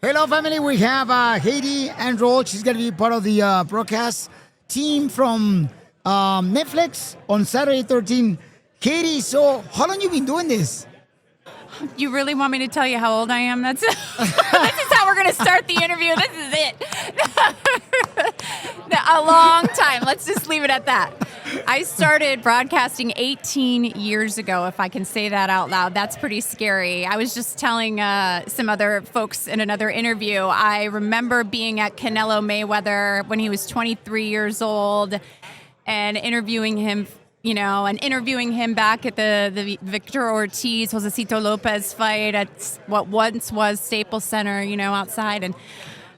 Hello, family. We have Heidi Androl. She's going to be part of the broadcast team from Netflix on Saturday 13. Heidi, so how long you been doing this? You really want me to tell you how old I am? This is how we're going to start the interview. This is it. A long time. Let's just leave it at that. I started broadcasting 18 years ago, if I can say that out loud. That's pretty scary. I was just telling some other folks in another interview. I remember being at Canelo Mayweather when he was 23 years old and interviewing him, and interviewing him back at the Victor Ortiz, Josecito Lopez fight at what once was Staples Center, outside. And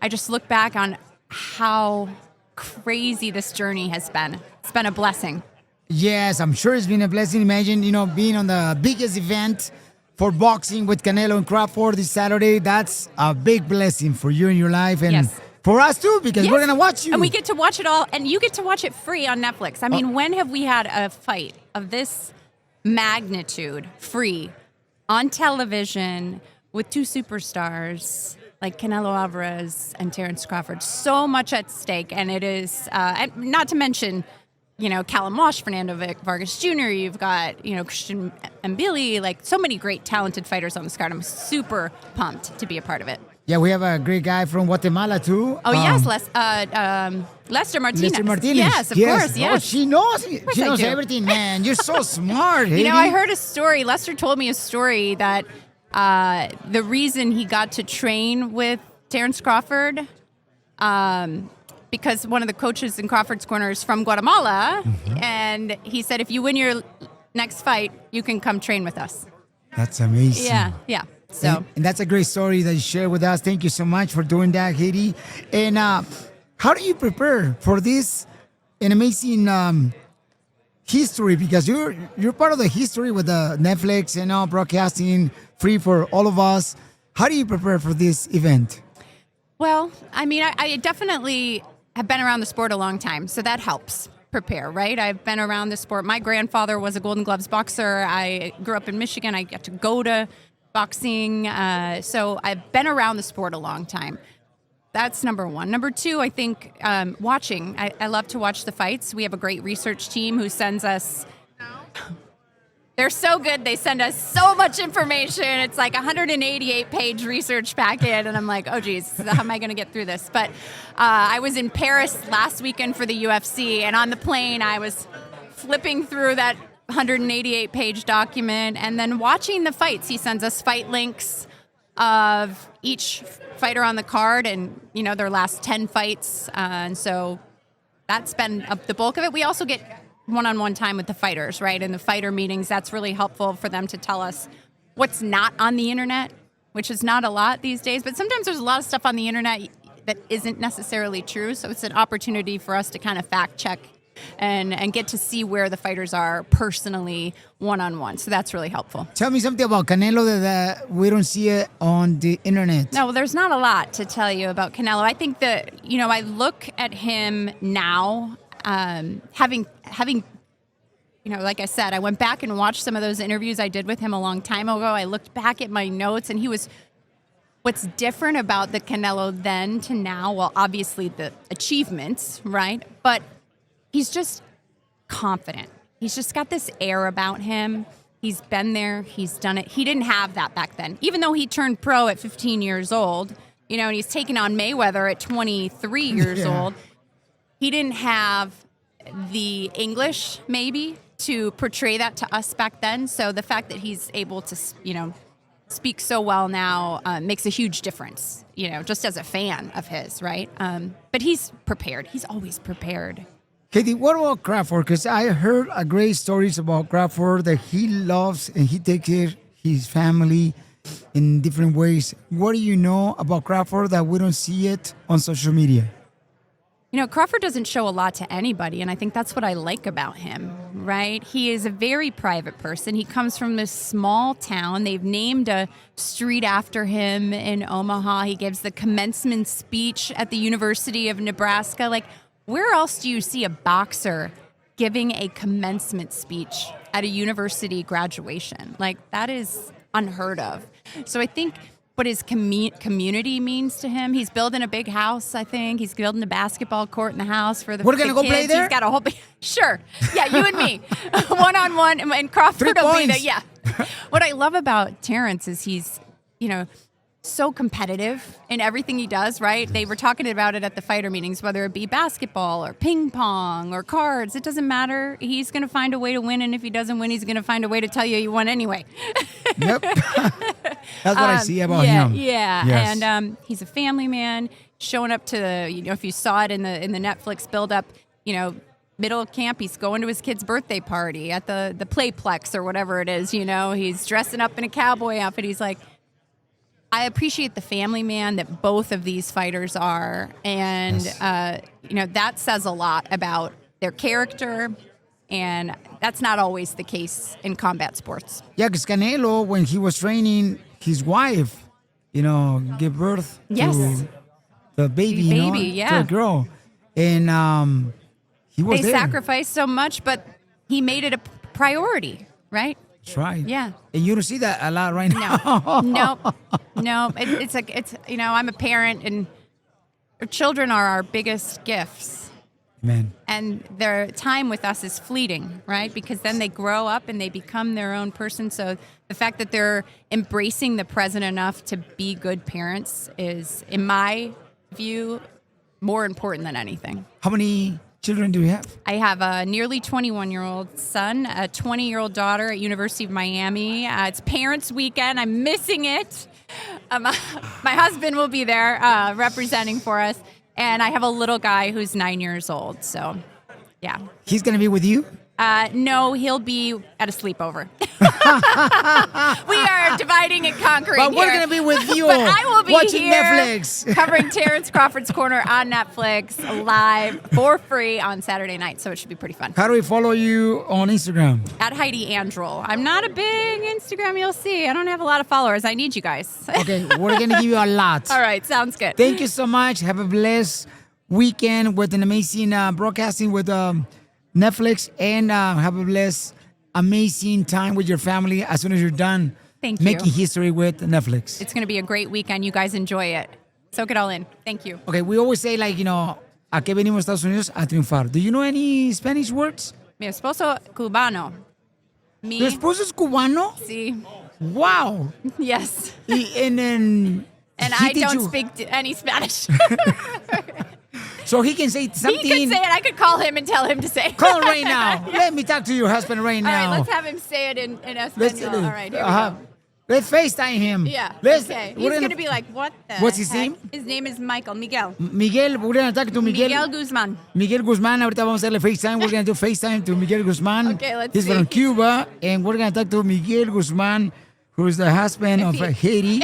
I just look back on how crazy this journey has been. It's been a blessing. Yes, I'm sure it's been a blessing. Imagine, being on the biggest event for boxing with Canelo and Crawford this Saturday. That's a big blessing for you in your life. And yes. For us too, because we're going to watch you. And we get to watch it all, and you get to watch it free on Netflix. I mean, when have we had a fight of this magnitude free on television with two superstars like Canelo Alvarez and Terrence Crawford? So much at stake, and it is, not to mention, Callum Walsh, Fernando Vargas Jr., you've got, Christian Mbili, like so many great talented fighters on this card. I'm super pumped to be a part of it. Yeah, we have a great guy from Guatemala, too. Oh, yes, Lester Martinez. Lester Martinez. Yes, of course, yes. Oh, she knows everything, man. You're so smart, Heidi. I heard a story. Lester told me a story that the reason he got to train with Terrence Crawford, because one of the coaches in Crawford's corner is from Guatemala, and he said, if you win your next fight, you can come train with us. That's amazing. Yeah. So, and that's a great story that you share with us. Thank you so much for doing that, Heidi. And how do you prepare for this an amazing history? Because you're part of the history with the Netflix and broadcasting free for all of us. How do you prepare for this event? Well, I mean, I definitely have been around the sport a long time, so that helps prepare, right? I've been around the sport. My grandfather was a Golden Gloves boxer. I grew up in Michigan. I got to go to boxing. So I've been around the sport a long time. That's number one. Number two, I think watching. I love to watch the fights. We have a great research team who sends us... They're so good. They send us so much information. It's like a 188-page research packet. And I'm like, oh, geez, how am I going to get through this? But I was in Paris last weekend for the UFC. And on the plane, I was flipping through that 188-page document and then watching the fights. He sends us fight links of each fighter on the card and, their last 10 fights. And so that's been the bulk of it. We also get one-on-one time with the fighters, right? In the fighter meetings, that's really helpful for them to tell us what's not on the internet, which is not a lot these days. But sometimes there's a lot of stuff on the internet that isn't necessarily true. So it's an opportunity for us to kind of fact check and get to see where the fighters are personally one-on-one. So that's really helpful. Tell me something about Canelo that we don't see it on the internet. No, well, there's not a lot to tell you about Canelo. I think that, I look at him now, having, like I said, I went back and watched some of those interviews I did with him a long time ago. I looked back at my notes, and what's different about the Canelo then to now, well, obviously the achievements, right? But he's just confident. He's just got this air about him. He's been there. He's done it. He didn't have that back then. Even though he turned pro at 15 years old, and he's taking on Mayweather at 23 years old, he didn't have the English, maybe, to portray that to us back then. So the fact that he's able to, speak so well now makes a huge difference, just as a fan of his, right? But he's prepared. He's always prepared. Heidi, what about Crawford? Because I heard great stories about Crawford that he loves and he takes care of his family in different ways. What do you know about Crawford that we don't see it on social media? Crawford doesn't show a lot to anybody, and I think that's what I like about him, right? He is a very private person. He comes from this small town. They've named a street after him in Omaha. He gives the commencement speech at the University of Nebraska. Like, where else do you see a boxer giving a commencement speech at a university graduation? Like, that is unheard of. So I think what his community means to him. He's building a big house, I think. He's building a basketball court in the house for the We're going to go kids. play there? He's got a whole sure. Yeah, you and me. One-on-one. And Crawford 3 will be points. there. Yeah. What I love about Terrence is he's, so competitive in everything he does, right? They were talking about it at the fighter meetings, whether it be basketball or ping pong or cards. It doesn't matter. He's going to find a way to win. And if he doesn't win, he's going to find a way to tell you won anyway. Yep. That's what I see about him. Yeah. Yes. And he's a family man showing up to if you saw it in the Netflix build-up, middle of camp, he's going to his kid's birthday party at the Playplex or whatever it is, He's dressing up in a cowboy outfit. He's like, I appreciate the family man that both of these fighters are. And, that says a lot about their character. And that's not always the case in combat sports. Yeah, because Canelo, when he was training his wife, gave birth to the baby, to a girl. And he was They there. sacrificed so much, but he made it a priority, right? That's right. Yeah. And you don't see that a lot right now. No. It's I'm a parent, and our children are our biggest gifts. Man. And their time with us is fleeting, right? Because then they grow up and they become their own person. So the fact that they're embracing the present enough to be good parents is, in my view, more important than anything. How many children do you have? I have a nearly 21-year-old son, a 20-year-old daughter at University of Miami. It's Parents' Weekend. I'm missing it. My husband will be there representing for us. And I have a little guy who's 9 years old. So, yeah. He's going to be with you? No, he'll be at a sleepover. We are dividing and conquering. But we're here. going to be with you. But I will be watching here Netflix. covering Terrence Crawford's Corner on Netflix live for free on Saturday night. So it should be pretty fun. How do we follow you on Instagram? At Heidi Androl. I'm not a big Instagram, you'll see. I don't have a lot of followers. I need you guys. Okay, we're going to give you a lot. All right, sounds good. Thank you so much. Have a blessed weekend with an amazing broadcasting with Netflix, and have a blessed, amazing time with your family as soon as you're done Thank you. making history with Netflix. It's going to be a great weekend. You guys enjoy it. Soak it all in. Thank you. Okay, we always say, like, ¿a qué venimos Estados Unidos a triunfar? Do you know any Spanish words? Mi esposo cubano. Mi. ¿Tu esposo es cubano? Sí. Wow. Yes. And then And he I teach don't you- speak any Spanish. So he can say something. He could say it. I could call him and tell him to say it. Call him right now. Let me talk to your husband right All now. right, let's have him say it in Espanol. All right, here we go. Let's FaceTime him. Yeah. Let's, Okay. we're He's going to be like, what the What's his heck? name? His name is Miguel. Miguel, we're going to talk to Miguel. Miguel Guzman. Miguel Guzman, ahorita vamos a hacerle FaceTime. We're going to do FaceTime to Miguel Guzman. Okay, let's He's see. from Cuba, and we're going to talk to Miguel Guzman, who is the husband of Haiti.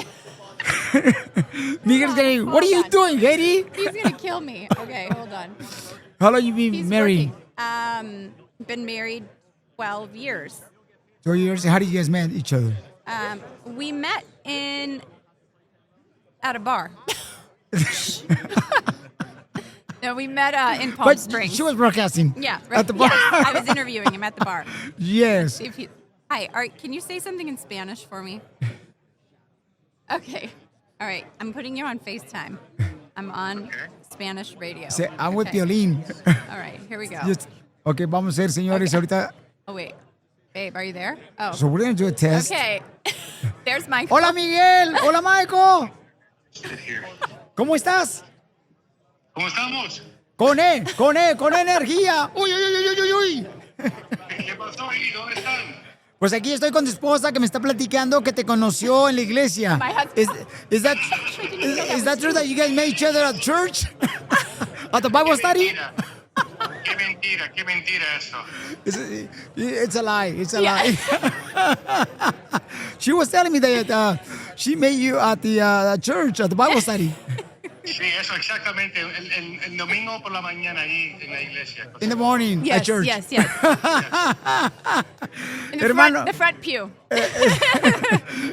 Miguel's going to, what are you on. doing, Haiti? He's going to kill me. Okay, hold on. How long you been He's married? working. Been married 12 years. 2 years. How did you guys met each other? We met at a bar. No, we met in Palm But Springs. she was broadcasting. Yeah, right. At the bar. Yes, I was interviewing him at the bar. Yes. Hi, can you say something in Spanish for me? Okay. All right. I'm putting you on FaceTime. I'm on Spanish radio. I'm with Okay. Piolin. All right, here we go. Okay, vamos a ver, señores, ahorita. Oh, wait. Babe, are you there? Oh. So we're going to do a test. Okay. There's Michael. Hola, Miguel. Hola, Michael. ¿Cómo estás? ¿Cómo estamos? Con energía. Uy, uy, uy, uy, uy, uy. ¿Qué pasó ahí? ¿Dónde están? Pues aquí estoy con tu esposa que me está platicando que te conoció en la iglesia. My husband. Is that true that you guys met each other at church? At the Bible study? Qué mentira eso. It's a lie. It's a lie. She was telling me that she met you at the church, at the Bible study. Sí, eso exactamente. El domingo por la mañana ahí en la iglesia. In the morning Yes, at church. yes. In the Hermano. front pew.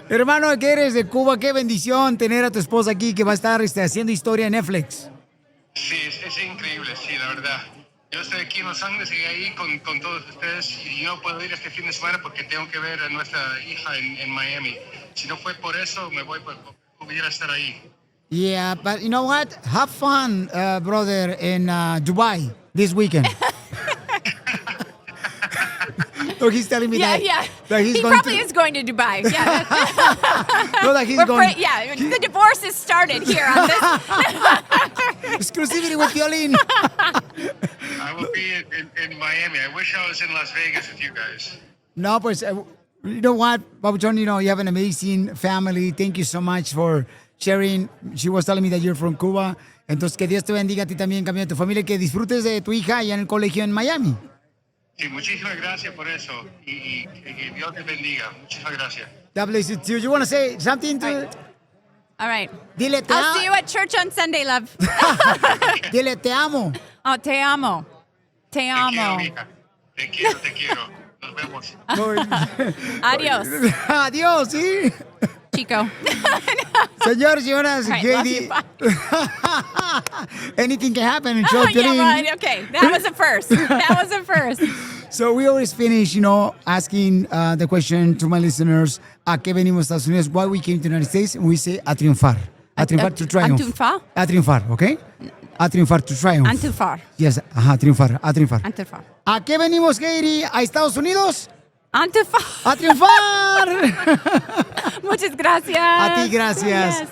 Hermano, que eres de Cuba, qué bendición tener a tu esposa aquí que va a estar haciendo historia en Netflix. Sí, es increíble, sí, la verdad. Yo estoy aquí en Los Ángeles y ahí con todos ustedes y no puedo ir este fin de semana porque tengo que ver a nuestra hija en Miami. Si no fue por eso, me voy por Cuba pudiera estar ahí. Yeah, but you know what? Have fun, brother, in Dubai this weekend. So he's telling me that he's he going probably to, is going to Dubai. Yeah. no, that he's going. The divorce has started here on this. Exclusivity with Piolin. I will be in Miami. I wish I was in Las Vegas with you guys. No, pues, you know what, Papuchon, you know, you have an amazing family. Thank you so much for sharing. She was telling me that you're from Cuba. Entonces, que Dios te bendiga a ti también, camino de tu familia, que disfrutes de tu hija allá en el colegio en Miami. Sí, muchísimas gracias por eso. Y Dios te bendiga. Muchísimas gracias. God bless you too. You want to say something to... All right. Dile, te I'll see you at church on Sunday, love. Dile, te amo. Oh, te amo. Te amo. Te quiero, hija. Te quiero. Nos vemos. Adios, Adiós, sí. Chico. Señores, señoras, All right, love Heidi. you. Bye. Anything can happen in show Yeah, right. Okay. That was a first. That was a first. So we always finish, you know, asking the question to my listeners, ¿a qué venimos Estados Unidos? Why we came to the United States? And we say, a triunfar. A triunfar, to triumph. A triunfar? A triunfar, okay? A triunfar, to triumph. A triunfar. Yes, ajá, triunfar, a triunfar. A triunfar. ¿A qué venimos, Heidi? ¿A Estados Unidos? A triunfar. ¡A triunfar! Muchas gracias. A ti, gracias. Yes.